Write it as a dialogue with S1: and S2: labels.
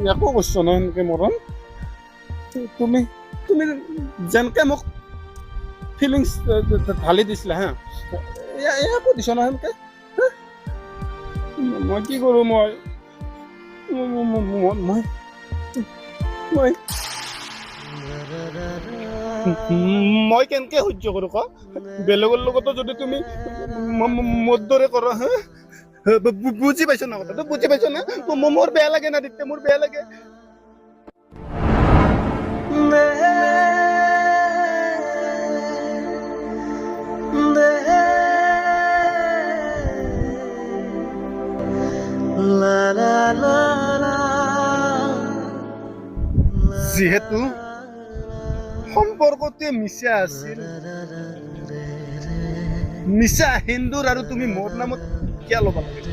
S1: একো কৈছো ন সেনেকে মৰম তুমি তুমি যেনকে মোক ফিলিংছ ঢালি দিছিলা হা একো দিছ ন সেনেকে মই কি কৰোঁ মই মই মই মই কেনেকে সহ্য কৰোঁ ক বেলেগৰ লগতো যদি তুমি মোৰ দৰে কৰা হা বুজি পাইছ না কথাটো বুজি পাইছ না মোৰ বেয়া লাগে না তেতিয়া মোৰ বেয়া লাগে যিহেতু সম্পৰ্কটোৱে মিছা আছিল মিছা হিন্দুৰ আৰু তুমি মোৰ নামত কিয় ল'ব লাগে